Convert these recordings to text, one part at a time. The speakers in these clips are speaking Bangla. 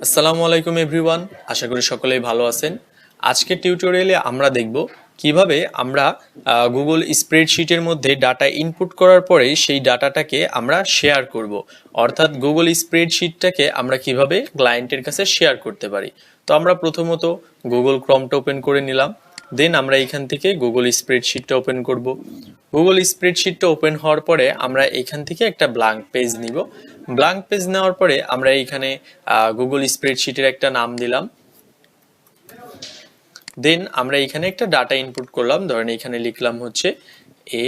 আসসালামু আলাইকুম এভরিওয়ান, আশা করি সকলেই ভালো আছেন। আজকের টিউটোরিয়ালে আমরা দেখব কিভাবে আমরা গুগল স্প্রেডশিটের মধ্যে ডাটা ইনপুট করার পরে সেই ডাটাটাকে আমরা শেয়ার করব। অর্থাৎ গুগল স্প্রেডশিটটাকে আমরা কিভাবে ক্লায়েন্টের কাছে শেয়ার করতে পারি। তো আমরা প্রথমত গুগল ক্রমটা ওপেন করে নিলাম, দেন আমরা এখান থেকে গুগল স্প্রেডশিটটা ওপেন করব। গুগল স্প্রেডশিটটা ওপেন হওয়ার পরে আমরা এখান থেকে একটা ব্ল্যাঙ্ক পেজ নিব। ব্ল্যাঙ্ক পেজ নেওয়ার পরে আমরা এইখানে গুগল স্প্রেডশিটের একটা নাম দিলাম, দেন আমরা এখানে একটা ডাটা ইনপুট করলাম। ধরেন এখানে লিখলাম হচ্ছে এ,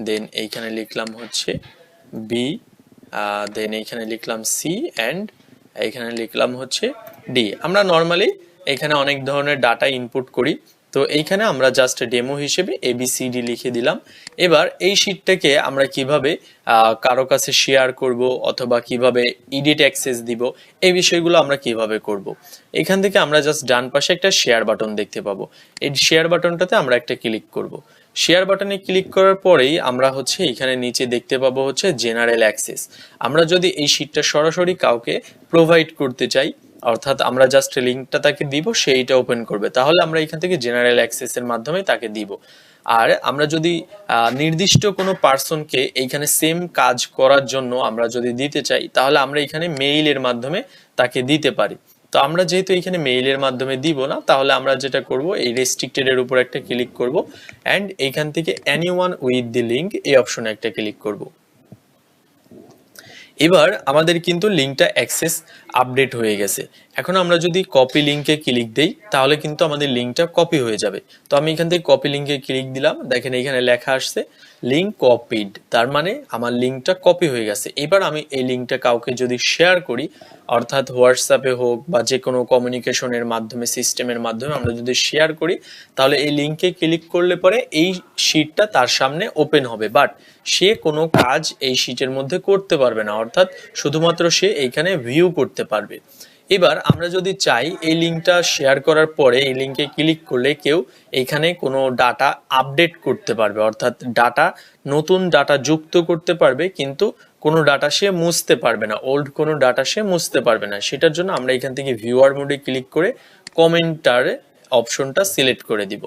দেন এইখানে লিখলাম হচ্ছে বি, দেন এইখানে লিখলাম সি অ্যান্ড এইখানে লিখলাম হচ্ছে ডি। আমরা নর্মালি এখানে অনেক ধরনের ডাটা ইনপুট করি, তো এইখানে আমরা জাস্ট ডেমো হিসেবে এবিসিডি লিখে দিলাম। এবার এই শীটটাকে আমরা কিভাবে কারো কাছে শেয়ার করব অথবা কিভাবে এডিট অ্যাক্সেস দিব, এই বিষয়গুলো আমরা কিভাবে করব। এখান থেকে আমরা জাস্ট ডান পাশে একটা শেয়ার বাটন দেখতে পাবো। এই শেয়ার বাটনটাতে আমরা একটা ক্লিক করব। শেয়ার বাটনে ক্লিক করার পরেই আমরা হচ্ছে এখানে নিচে দেখতে পাবো হচ্ছে জেনারেল অ্যাক্সেস। আমরা যদি এই শীটটা সরাসরি কাউকে প্রোভাইড করতে চাই, অর্থাৎ আমরা জাস্ট লিঙ্কটা তাকে দিব, সেইটা ওপেন করবে, তাহলে আমরা এখান থেকে জেনারেল অ্যাক্সেসের মাধ্যমে তাকে দিব। আর আমরা যদি নির্দিষ্ট কোনো পার্সনকে এইখানে সেম কাজ করার জন্য আমরা যদি দিতে চাই, তাহলে আমরা এখানে মেইলের মাধ্যমে তাকে দিতে পারি। তো আমরা যেহেতু এখানে মেইলের মাধ্যমে দিব না, তাহলে আমরা যেটা করব এই রেস্ট্রিক্টেড এর উপর একটা ক্লিক করব অ্যান্ড এইখান থেকে এনিওয়ান উইথ দি লিঙ্ক এই অপশনে একটা ক্লিক করব। এবার আমাদের কিন্তু লিঙ্কটা অ্যাক্সেস আপডেট হয়ে গেছে। এখন আমরা যদি কপি লিঙ্কে ক্লিক দেই, তাহলে কিন্তু আমাদের লিঙ্কটা কপি হয়ে যাবে। তো আমি এখান থেকে কপি লিঙ্কে ক্লিক দিলাম, দেখেন এখানে লেখা আসছে লিঙ্ক কপিড, তার মানে আমার লিঙ্কটা কপি হয়ে গেছে। এবার আমি এই লিঙ্কটা কাউকে যদি শেয়ার করি, অর্থাৎ হোয়াটসঅ্যাপে হোক বা যে কোনো কমিউনিকেশনের মাধ্যমে, সিস্টেমের মাধ্যমে আমরা যদি শেয়ার করি, তাহলে এই লিঙ্কে ক্লিক করলে পরে এই শিটটা তার সামনে ওপেন হবে, বাট সে কোনো কাজ এই শিটের মধ্যে করতে পারবে না, অর্থাৎ শুধুমাত্র সে এইখানে ভিউ করতে পারবে। এবার আমরা যদি চাই এই লিঙ্কটা শেয়ার করার পরে এই লিঙ্কে ক্লিক করলে কেউ এখানে কোনো ডাটা আপডেট করতে পারবে, অর্থাৎ ডাটা, নতুন ডাটা যুক্ত করতে পারবে, কিন্তু কোনো ডাটা সে মুছতে পারবে না, ওল্ড কোনো ডাটা সে মুছতে পারবে না। সেটার জন্য আমরা এখান থেকে ভিউয়ার মোডে ক্লিক করে কমেন্টার অপশনটা সিলেক্ট করে দিব।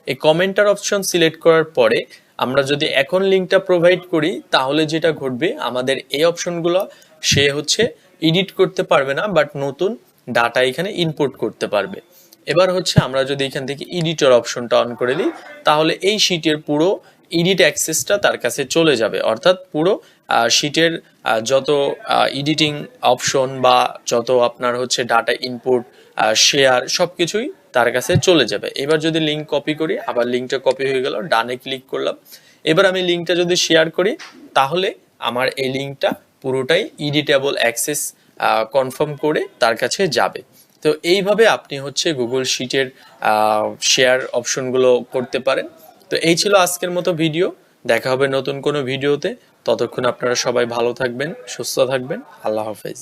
এই কমেন্টার অপশন সিলেক্ট করার পরে আমরা যদি এখন লিঙ্কটা প্রোভাইড করি, তাহলে যেটা ঘটবে, আমাদের এই অপশনগুলো সে হচ্ছে এডিট করতে পারবে না, বাট নতুন ডাটা এখানে ইনপুট করতে পারবে। এবার হচ্ছে আমরা যদি এখান থেকে এডিটর অপশনটা অন করে দিই, তাহলে এই শিটের পুরো এডিট অ্যাক্সেসটা তার কাছে চলে যাবে, অর্থাৎ পুরো শিটের যত এডিটিং অপশন বা যত আপনার হচ্ছে ডাটা ইনপুট, শেয়ার, সবকিছুই তার কাছে চলে যাবে। এবার যদি লিঙ্ক কপি করি, আবার লিঙ্কটা কপি হয়ে গেল, ডানে ক্লিক করলাম। এবার আমি লিঙ্কটা যদি শেয়ার করি, তাহলে আমার এই লিঙ্কটা পুরোটাই এডিটেবল অ্যাক্সেস কনফার্ম করে তার কাছে যাবে। তো এইভাবে আপনি হচ্ছে গুগল শিটের শেয়ার অপশনগুলো করতে পারেন। তো এই ছিল আজকের মতো ভিডিও, দেখা হবে নতুন কোনো ভিডিওতে। ততক্ষণ আপনারা সবাই ভালো থাকবেন, সুস্থ থাকবেন। আল্লাহ হাফেজ।